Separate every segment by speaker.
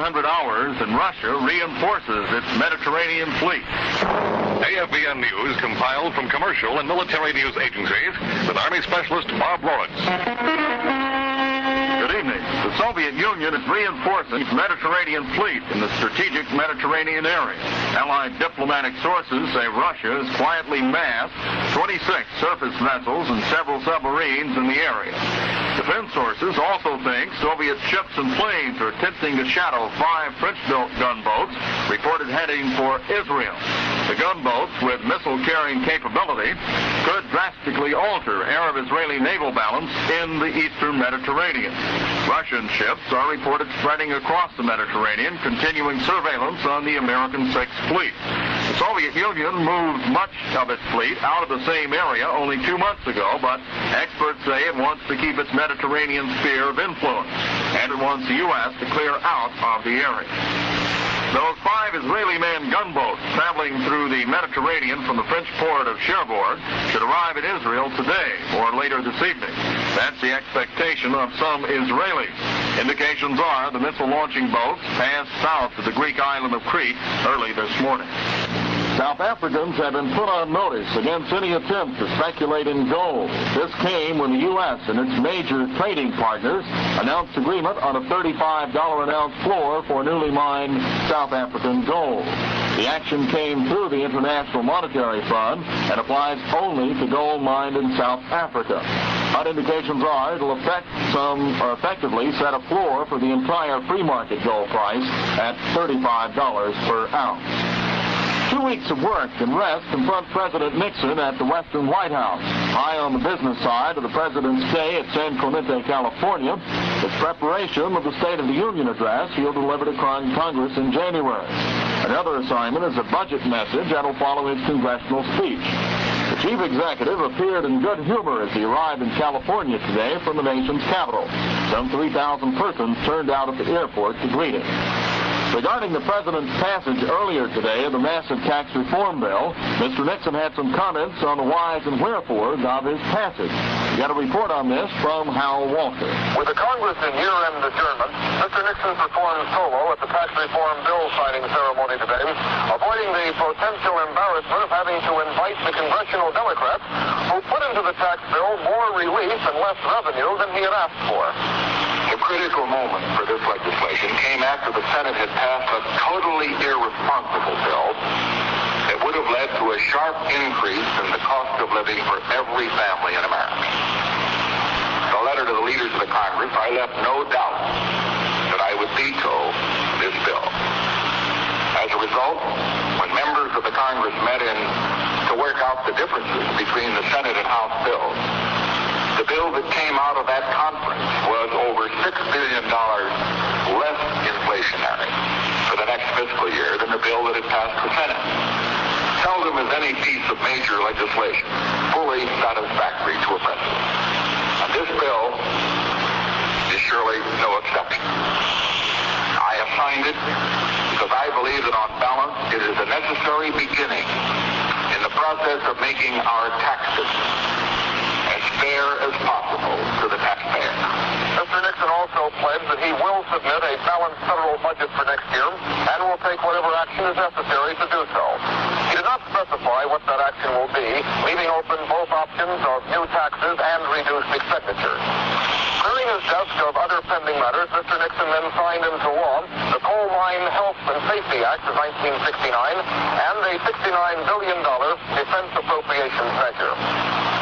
Speaker 1: 100 hours, and Russia reinforces its Mediterranean fleet.
Speaker 2: AFVN News compiled from commercial and military news agencies with Army Specialist Bob Lawrence.
Speaker 1: Good evening. The Soviet Union is reinforcing its Mediterranean fleet in the strategic Mediterranean area. Allied diplomatic sources say Russia has quietly massed 26 surface vessels and several submarines in the area. Defense sources also think Soviet ships and planes are attempting to shadow 5 French-built gunboats reported heading for Israel. The gunboats, with missile-carrying capability, could drastically alter Arab-Israeli naval balance in the eastern Mediterranean. Russian ships are reported spreading across the Mediterranean, continuing surveillance on the American Sixth Fleet. The Soviet Union moved much of its fleet out of the same area only 2 months ago, but experts say it wants to keep its Mediterranean sphere of influence, and it wants the U.S. to clear out of the area. Those 5 Israeli-manned gunboats traveling through the Mediterranean from the French port of Cherbourg should arrive in Israel today or later this evening. That's the expectation of some Israelis. Indications are the missile-launching boats passed south of the Greek island of Crete early this morning. South Africans have been put on notice against any attempt to speculate in gold. This came when the U.S. and its major trading partners announced agreement on a $35 an ounce floor for newly mined South African gold. The action came through the International Monetary Fund and applies only to gold mined in South Africa. But indications are it'll effectively set a floor for the entire free market gold price at $35 per ounce. 2 weeks of work and rest confront President Nixon at the Western White House. High on the business side of the president's stay at San Clemente, California, is preparation of the State of the Union address he'll deliver to Congress in January. Another assignment is a budget message that'll follow his congressional speech. The chief executive appeared in good humor as he arrived in California today from the nation's capital. Some 3,000 persons turned out at the airport to greet him. Regarding the president's passage earlier today of the massive tax reform bill, Mr. Nixon had some comments on the whys and wherefores of his passage. We got a report on this from Hal Walker.
Speaker 3: With the Congress in year-end adjournment, Mr. Nixon performed solo at the tax reform bill signing ceremony today, avoiding the potential embarrassment of having to invite the congressional Democrats who put into the tax bill more relief and less revenue than he had asked for.
Speaker 4: The critical moment for this legislation came after the Senate had passed a totally irresponsible bill that would have led to a sharp increase in the cost of living for every family in America. In a letter to the leaders of the Congress, I left no doubt that I would veto this bill. As a result, when members of the Congress met in to work out the differences between the Senate and House bills, the bill that came out of that conference was over $6 billion less inflationary for the next fiscal year than the bill that had passed the Senate. Seldom is any piece of major legislation fully satisfactory to a president. And this bill is surely no exception. I have signed it because I believe that on balance it is a necessary beginning in the process of making our tax system as fair as possible to the taxpayer.
Speaker 3: Mr. Nixon also pledged that he will submit a balanced federal budget for next year and will take whatever action is necessary to do so. He did not specify what that action will be, leaving open both options of new taxes and reduced expenditures. Clearing his desk of other pending matters, Mr. Nixon then signed into law the Coal Mine Health and Safety Act of 1969 and a $69 billion defense appropriations measure.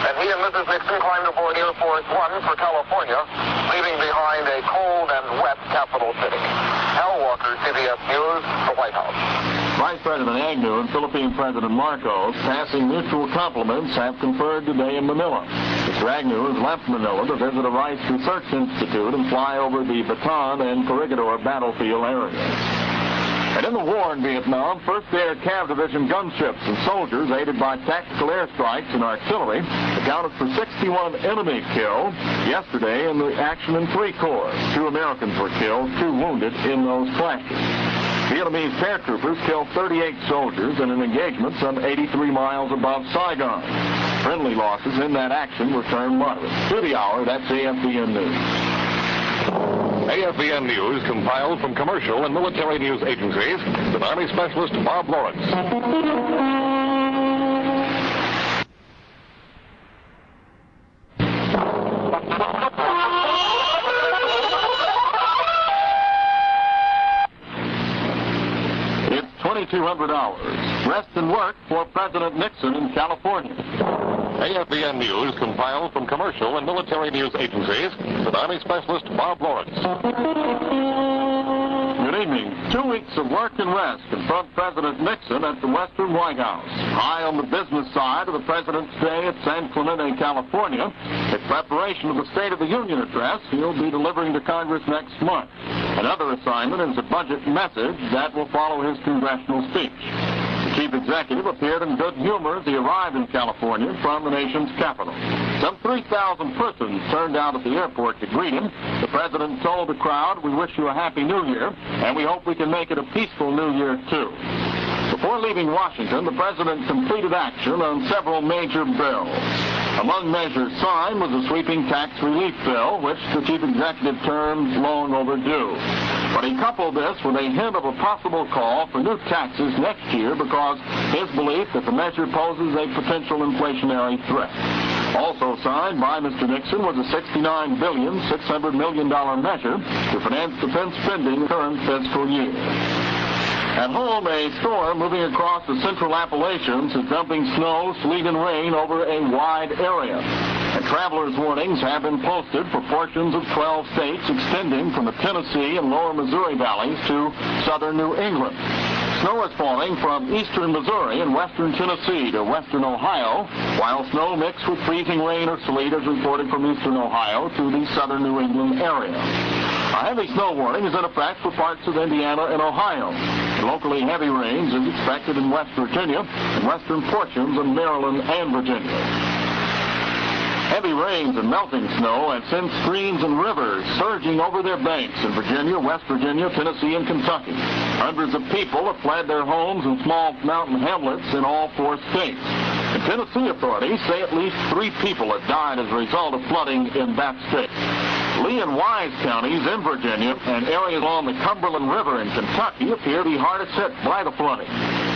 Speaker 3: And he and Mrs. Nixon climbed aboard Air Force One for California, leaving behind a cold and wet capital city. Hal Walker, CBS News, the White House.
Speaker 1: Vice President Agnew and Philippine President Marcos, passing mutual compliments, have conferred today in Manila. Mr. Agnew has left Manila to visit a Rice Research Institute and fly over the Bataan and Corregidor battlefield areas. And in the war in Vietnam, 1st Air Cav Division gunships and soldiers, aided by tactical airstrikes and artillery, accounted for 61 enemy killed yesterday in the action in 3 corps. 2 Americans were killed, 2 wounded in those clashes. Vietnamese paratroopers killed 38 soldiers in an engagement some 83 miles above Saigon. Friendly losses in that action were termed moderate. To the hour, that's AFVN News.
Speaker 2: AFVN News compiled from commercial and military news agencies with Army Specialist Bob Lawrence.
Speaker 1: It's 2,200 hours. Rest and work for President Nixon in California.
Speaker 2: AFVN News compiled from commercial and military news agencies with Army Specialist Bob Lawrence.
Speaker 1: Good evening. 2 weeks of work and rest confront President Nixon at the Western White House. High on the business side of the President's Day at San Clemente, California, in preparation of the State of the Union address he'll be delivering to Congress next month. Another assignment is a budget message that will follow his congressional speech. The chief executive appeared in good humor as he arrived in California from the nation's capital. Some 3,000 persons turned out at the airport to greet him. The president told the crowd, "We wish you a happy new year, and we hope we can make it a peaceful new year, too." Before leaving Washington, the president completed action on several major bills. Among measures signed was a sweeping tax relief bill, which the chief executive termed long overdue. But he coupled this with a hint of a possible call for new taxes next year because his belief that the measure poses a potential inflationary threat. Also signed by Mr. Nixon was a $69.6 billion measure to finance defense spending in the current fiscal year. At home, a storm moving across the central Appalachians is dumping snow, sleet, and rain over a wide area. And travelers' warnings have been posted for portions of 12 states extending from the Tennessee and lower Missouri valleys to southern New England. Snow is falling from eastern Missouri and western Tennessee to western Ohio, while snow mixed with freezing rain or sleet is reported from eastern Ohio to the southern New England area. A heavy snow warning is in effect for parts of Indiana and Ohio. Locally heavy rains is expected in West Virginia and western portions of Maryland and Virginia. Heavy rains and melting snow have sent streams and rivers surging over their banks in Virginia, West Virginia, Tennessee, and Kentucky. Hundreds of people have fled their homes in small mountain hamlets in all 4 states. And Tennessee authorities say at least 3 people have died as a result of flooding in that state. Lee and Wise counties in Virginia and areas along the Cumberland River in Kentucky appear to be hardest hit by the flooding.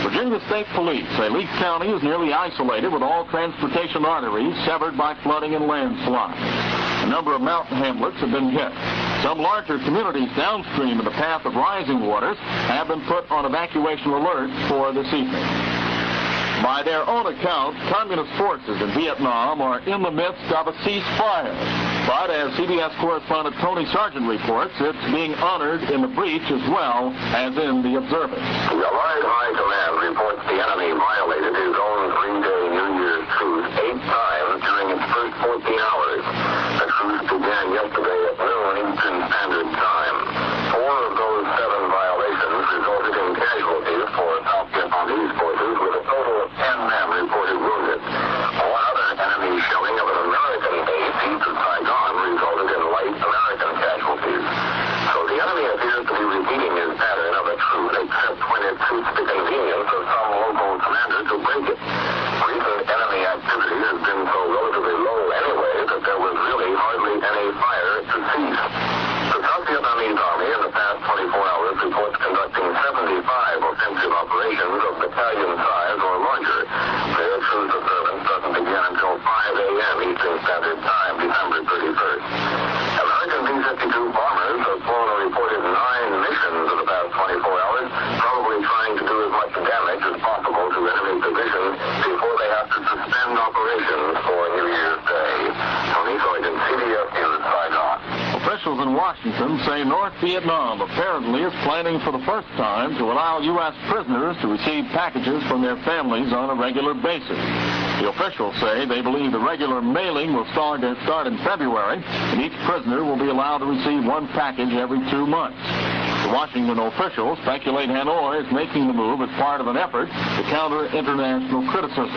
Speaker 1: Virginia State Police say Lee County is nearly isolated with all transportation arteries severed by flooding and landslides. A number of mountain hamlets have been hit. Some larger communities downstream in the path of rising waters have been put on evacuation alert for this evening. By their own account, communist forces in Vietnam are in the midst of a ceasefire. But as CBS correspondent Tony Sargent reports, it's being honored in the breach as well as in the observance.
Speaker 3: The Allied High Command reports the enemy violated his own 3-day New Year's truce 8 times during its first 14 hours. The truce began yesterday at noon Eastern Standard Time. 4 of those 7 violations resulted in casualties for South Vietnamese forces, with a total of 10 men reported wounded. One other enemy shelling of an American base east of Saigon resulted in light American casualties. So the enemy appears to be repeating his pattern of a truce, except when it suits the convenience of some local commander to break it. Recent enemy activity has been so relatively low anyway that there was really hardly any fire to cease. The South Vietnamese Army in the past 24 hours reports conducting 75 offensive operations of battalion size or larger. Their truce observance doesn't begin until 5 a.m. Eastern Standard Time, December 31st. American B-52 bombers have flown a reported 9 missions in the past 24 hours, probably trying to do as much damage as possible to enemy positions before they have to suspend operations for New Year's Day. Tony Sargent, CBS News, Saigon.
Speaker 1: Officials in Washington say North Vietnam apparently is planning for the first time to allow U.S. prisoners to receive packages from their families on a regular basis. The officials say they believe the regular mailing will start in February, and each prisoner will be allowed to receive 1 package every 2 months. The Washington officials speculate Hanoi is making the move as part of an effort to counter international criticism.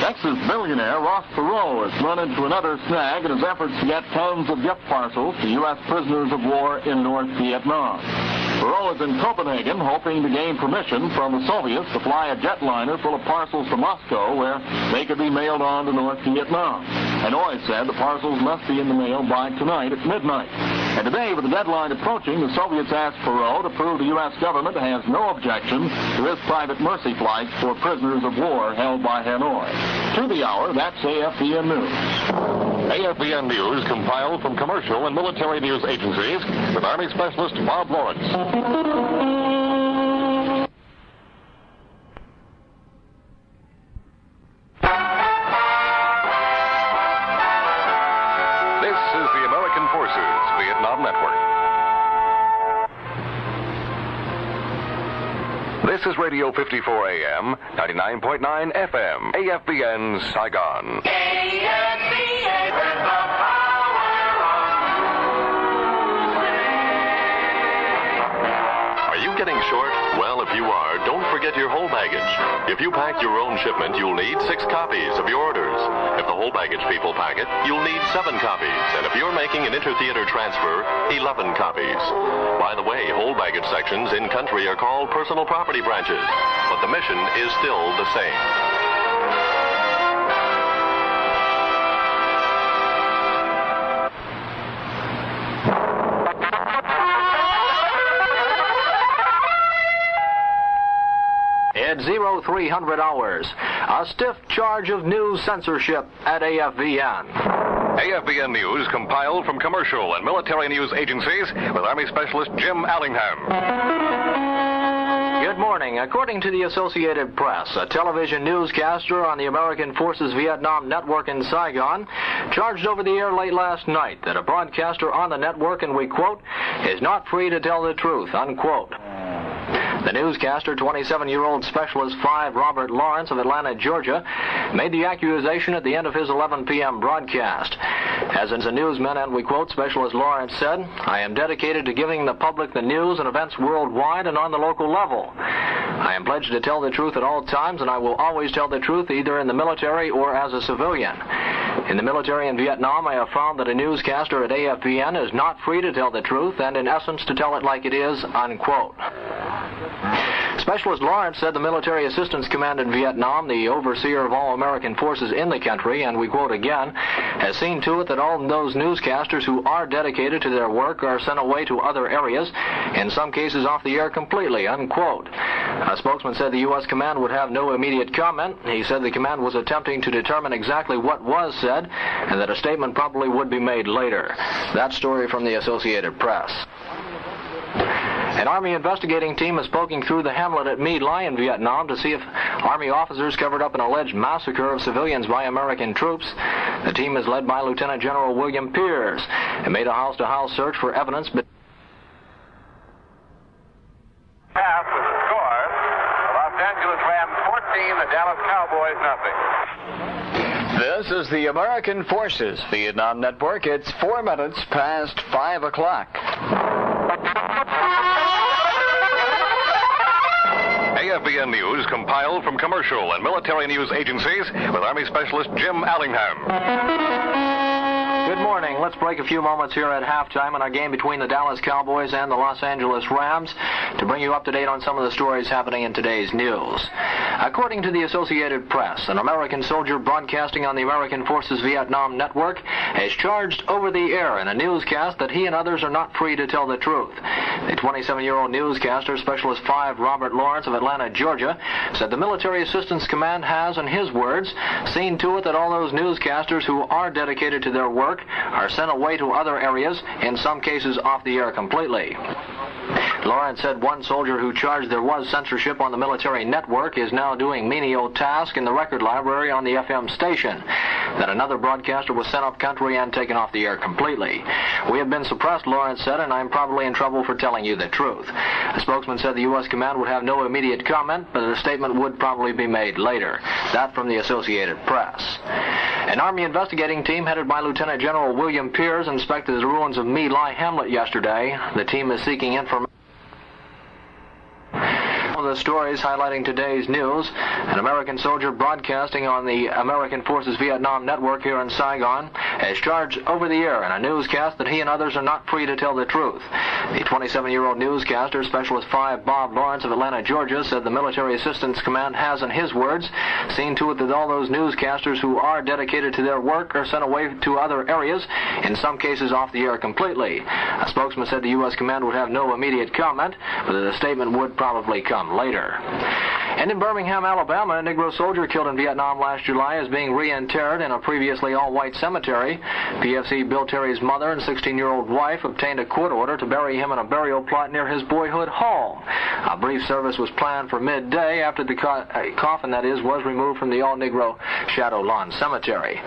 Speaker 1: Texas billionaire Ross Perot has run into another snag in his efforts to get tons of gift parcels to U.S. prisoners of war in North Vietnam. Perot is in Copenhagen hoping to gain permission from the Soviets to fly a jetliner full of parcels to Moscow where they could be mailed on to North Vietnam. Hanoi said the parcels must be in the mail by tonight at midnight. And today, with the deadline approaching, the Soviets asked Perot to prove the U.S. government has no objection to his private mercy flights for prisoners of war held by Hanoi. To the hour, that's AFVN News.
Speaker 2: AFVN News compiled from commercial and military news agencies with Army Specialist Bob Lawrence. This is the American Forces Vietnam Network. This is Radio 54 AM, 99.9 FM, AFVN Saigon.
Speaker 5: AFVN with the power
Speaker 2: Are you getting short? Well, if you are, don't forget your whole baggage. If you pack your own shipment, you'll need 6 copies of your orders. If the whole baggage people pack it, you'll need 7 copies. And if you're making an inter-theater transfer, 11 copies. By the way, whole baggage sections in country are called personal property branches, but the mission is still the same.
Speaker 6: At 0300 hours, a stiff charge of news censorship at AFVN.
Speaker 2: AFVN News compiled from commercial and military news agencies with Army Specialist Jim Allingham.
Speaker 6: Good morning. According to the Associated Press, a television newscaster on the American Forces Vietnam Network in Saigon charged over the air late last night that a broadcaster on the network, and we quote, is not free to tell the truth, unquote. The newscaster, 27-year-old Specialist 5 Robert Lawrence of Atlanta, Georgia, made the accusation at the end of his 11 p.m. broadcast. As a newsman, and we quote, Specialist Lawrence said, I am dedicated to giving the public the news and events worldwide and on the local level. I am pledged to tell the truth at all times, and I will always tell the truth either in the military or as a civilian. In the military in Vietnam, I have found that a newscaster at AFVN is not free to tell the truth and, in essence, to tell it like it is, unquote. Specialist Lawrence said the Military Assistance Command in Vietnam, the overseer of all American forces in the country, and we quote again, has seen to it that all those newscasters who are dedicated to their work are sent away to other areas, in some cases off the air completely, unquote. A spokesman said the U.S. command would have no immediate comment. He said the command was attempting to determine exactly what was said, and that a statement probably would be made later. That story from the Associated Press. An Army investigating team is poking through the hamlet at My Lai in Vietnam to see if Army officers covered up an alleged massacre of civilians by American troops. The team is led by Lieutenant General William Pierce and made a house-to-house search for evidence.
Speaker 3: Half with the score. The Los Angeles Rams 14, the Dallas Cowboys nothing.
Speaker 7: This is the American Forces Vietnam Network. It's 4 minutes past 5 o'clock.
Speaker 2: AFVN News compiled from commercial and military news agencies with Army Specialist Jim Allingham.
Speaker 6: Good morning. Let's break a few moments here at halftime in our game between the Dallas Cowboys and the Los Angeles Rams to bring you up to date on some of the stories happening in today's news. According to the Associated Press, an American soldier broadcasting on the American Forces Vietnam Network has charged over the air in a newscast that he and others are not free to tell the truth. The 27-year-old newscaster, Specialist 5 Robert Lawrence of Atlanta, Georgia, said the Military Assistance Command has, in his words, seen to it that all those newscasters who are dedicated to their work are sent away to other areas, in some cases off the air completely. Lawrence said one soldier who charged there was censorship on the military network is now doing menial tasks in the record library on the FM station, that another broadcaster was sent up country and taken off the air completely. We have been suppressed, Lawrence said, and I'm probably in trouble for telling you the truth. A spokesman said the U.S. command would have no immediate comment, but a statement would probably be made later. That from the Associated Press. An Army investigating team headed by Lieutenant General William Pierce inspected the ruins of My Lai hamlet yesterday. The team is seeking information the stories highlighting today's news. An American soldier broadcasting on the American Forces Vietnam Network here in Saigon has charged over the air in a newscast that he and others are not free to tell the truth. The 27-year-old newscaster, Specialist 5 Bob Lawrence of Atlanta, Georgia, said the Military Assistance Command has, in his words, seen to it that all those newscasters who are dedicated to their work are sent away to other areas, in some cases off the air completely. A spokesman said the U.S. command would have no immediate comment, but that a statement would probably come later. And in Birmingham, Alabama, a Negro soldier killed in Vietnam last July is being reinterred in a previously all-white cemetery. PFC Bill Terry's mother and 16-year-old wife obtained a court order to bury him in a burial plot near his boyhood home. A brief service was planned for midday after the coffin, that is, was removed from the all-Negro Shadow Lawn Cemetery.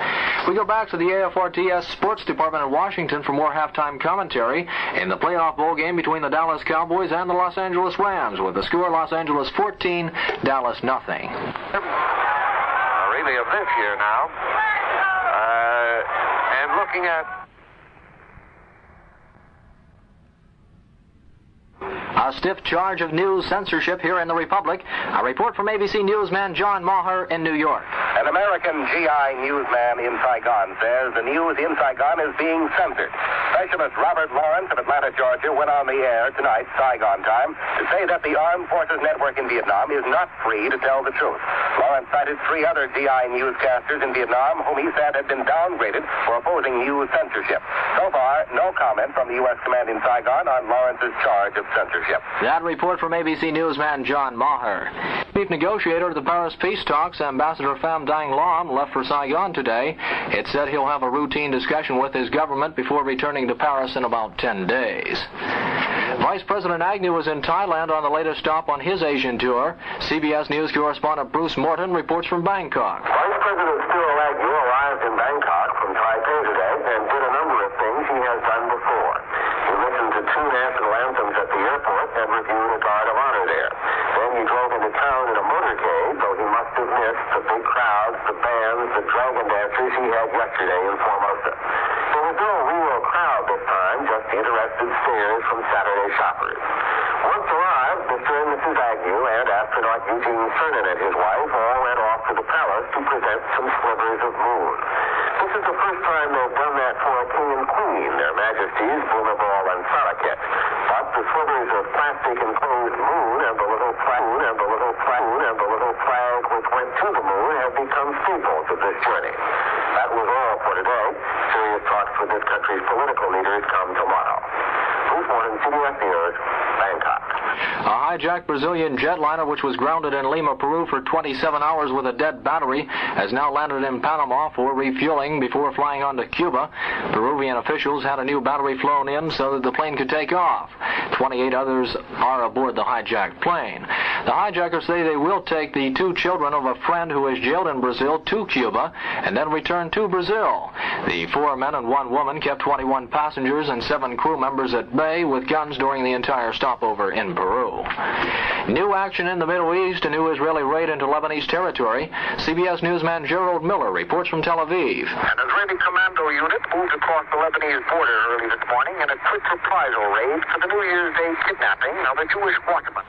Speaker 6: We go back to the AFRTS Sports Department in Washington for more halftime commentary in the playoff bowl game between the Dallas Cowboys and the Los Angeles Rams, with the score Los Angeles 14, Dallas nothing.
Speaker 3: Really of this year now. And looking at
Speaker 6: a stiff charge of news censorship here in the Republic. A report from ABC newsman John Maher in New York.
Speaker 3: an American GI newsman in Saigon says the news in Saigon is being censored. Specialist Robert Lawrence of Atlanta, Georgia, went on the air tonight, Saigon time, to say that the Armed Forces Network in Vietnam is not free to tell the truth. Lawrence cited 3 other GI newscasters in Vietnam whom he said had been downgraded for opposing news censorship. So far, no comment from the U.S. command in Saigon on Lawrence's charge of censorship.
Speaker 6: That report from ABC newsman John Maher. Chief negotiator of the Paris peace talks, Ambassador Pham Dang Lam, left for Saigon today. It said he'll have a routine discussion with his government before returning to Paris in about 10 days. Vice President Agnew was in Thailand on the latest stop on his Asian tour. CBS News correspondent Bruce Morton reports from Bangkok.
Speaker 3: Vice President Cyril Agnew arrived in Bangkok from Taipei today and did a number of things he has done before. He listened to 2 national anthems at the airport and reviewed a guard of honor there. Then he drove into town in a motorcade, though he must have missed the big crowds, the bands, the dragon dancers he had yesterday in Formosa. There was no real crowd this time, just interested stares from Saturday shoppers. Once arrived, Mr. and Mrs. Agnew and astronaut Eugene Cernan and his wife all went off to the palace to present some slivers of moon. This is the first time they've done that for a king and queen, their majesties Bhumibol and Sarakit. But the slivers of plastic enclosed moon and the little flag which went to the moon have become staples of this journey. That was all for today. Serious talks with this country's political leaders come tomorrow. Bruce Morton, CBS News, Bangkok.
Speaker 6: A hijacked Brazilian jetliner, which was grounded in Lima, Peru for 27 hours with a dead battery, has now landed in Panama for refueling before flying on to Cuba. Peruvian officials had a new battery flown in so that the plane could take off. 28 others are aboard the hijacked plane. The hijackers say they will take the 2 children of a friend who is jailed in Brazil to Cuba and then return to Brazil. The 4 men and 1 woman kept 21 passengers and 7 crew members at bay with guns during the entire stopover in Peru. New action in the Middle East, a new Israeli raid into Lebanese territory. CBS newsman Gerald Miller reports from Tel Aviv.
Speaker 3: An Israeli commando unit moved across the Lebanese border early this morning in a quick reprisal raid for the New Year's Day kidnapping of a Jewish waterman.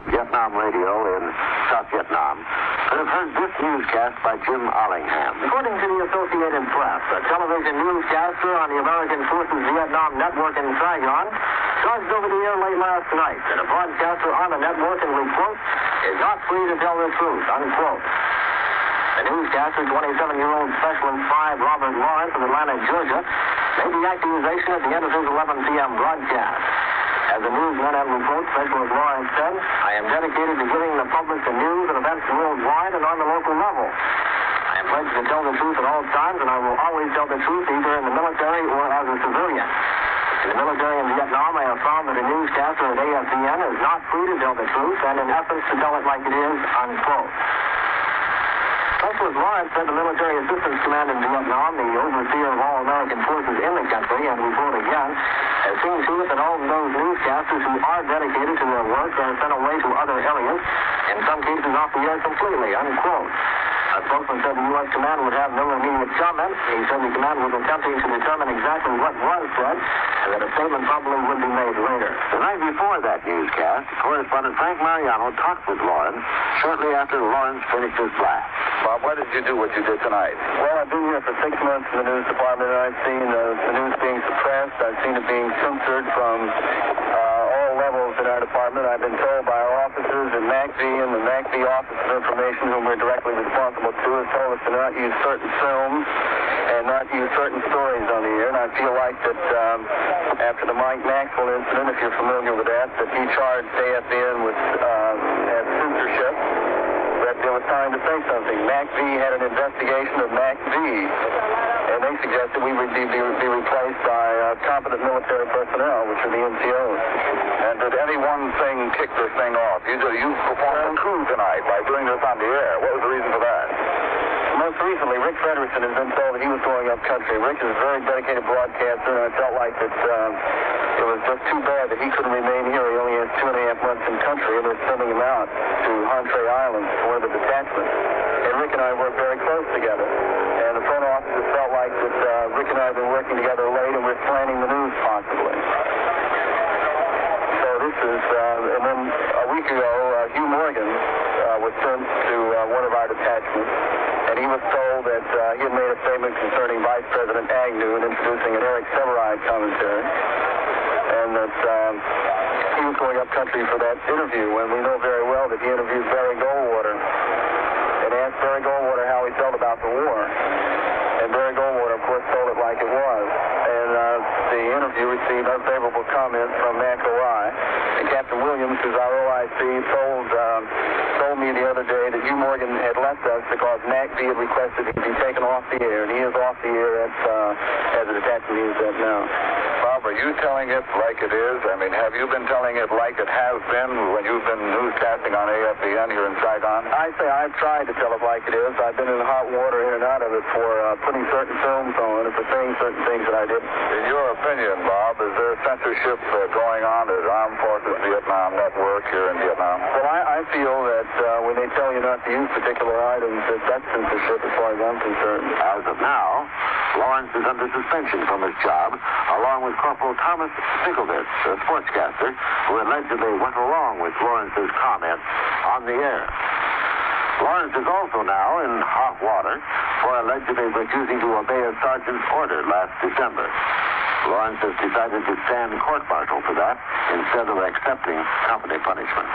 Speaker 3: Vietnam Radio in South Vietnam. And have heard this newscast by Jim Allingham. According to the Associated Press, a television newscaster on the American Forces Vietnam Network in Saigon charged over the air late last night that a broadcaster on the network, and we quote, is not free to tell the truth, unquote. The newscaster, 27-year-old Specialist 5 Robert Lawrence of Atlanta, Georgia, made the accusation at the end of his 11 p.m. broadcast. As the newsman and report, Specialist Lawrence said, I am dedicated to giving the public the news and events worldwide and on the local level. I am pledged to tell the truth at all times, and I will always tell the truth either in the military or as a civilian. In the military in Vietnam, I have found that a newscaster at AFVN is not free to tell the truth and in essence to tell it like it is, unquote. Specialist Lawrence said the Military Assistance Command in Vietnam, the overseer of all American forces in the country, and we quote again, has seen to it that all of those newscasters who are dedicated to their work are sent away to other areas, in some cases off the air completely, unquote. A
Speaker 8: spokesman said the U.S. command would have no immediate comment. He said the command was attempting to determine exactly what was said, and that a statement probably would be made later.
Speaker 9: The night before that newscast, correspondent Frank Mariano talked with Lawrence shortly after Lawrence finished his blast.
Speaker 4: Bob, why did you do what you did tonight?
Speaker 8: Well, I've been here for 6 months in the news department, and I've seen the news being suppressed. I've seen it being censored from all levels in our department. I've been told by our officers at MACV and the MACV Office of Information, whom we're directly responsible to, has told us to not use certain films and not use certain stories on the air. And I feel like that after the Mike Maxwell incident, if you're familiar with that he charged AFVN with censorship, that there was time to say something. MACV had an investigation of MACV, and they suggested we would be replaced by competent military personnel, which are the NCOs.
Speaker 4: And did any one thing kick this thing off? You performed a coup tonight by doing this on the air. What was the reason for that?
Speaker 8: Most recently, Rick Frederickson has been told that he was going up country. Rick is a very dedicated broadcaster, and I felt like that it was just too bad that he couldn't remain here. He only has 2.5 months in country, and they're sending him out to Entree Island for one of the detachments. And Rick and I work very close together. And the front office has felt like that Rick and I have been working together late, and we're planning the news possibly. So this is, and then a week ago, Hugh Morgan was sent to one of our detachments, and he was told that he had made a statement concerning Vice President Agnew and introducing an Eric Severide commentary, and that he was going up country for that interview, and we know very well that he interviewed Barry Goldwater and asked Barry Goldwater how he felt about the war. And Barry Goldwater, of course, told it like it was. And the interview received unfavorable comments from MAC-OI. And Captain Williams, who's our OIC, told me the other day that Hugh Morgan had left us because MACV had requested he be taken off the air, and he is off the air as a detachment he is at now.
Speaker 4: Bob, are you telling it like it is? I mean, have you been telling it like it has been when you've been newscasting on AFVN here in Saigon?
Speaker 8: I say I've tried to tell it like it is. I've been in hot water in and out of it for putting certain films on and for saying certain things that I didn't.
Speaker 4: In your opinion, Bob, is there censorship going on at Armed Forces Vietnam Network here in Vietnam?
Speaker 8: Well, I feel that when they tell you not to use particular items, that's censorship as far as I'm concerned.
Speaker 9: As of now, Lawrence is under suspension from his job, along with Corporal Thomas Sinkovitz, a sportscaster, who allegedly went along with Lawrence's comments on the air. Lawrence is also now in hot water for allegedly refusing to obey a sergeant's order last December. Lawrence has decided to stand court-martial for that instead of accepting company punishment.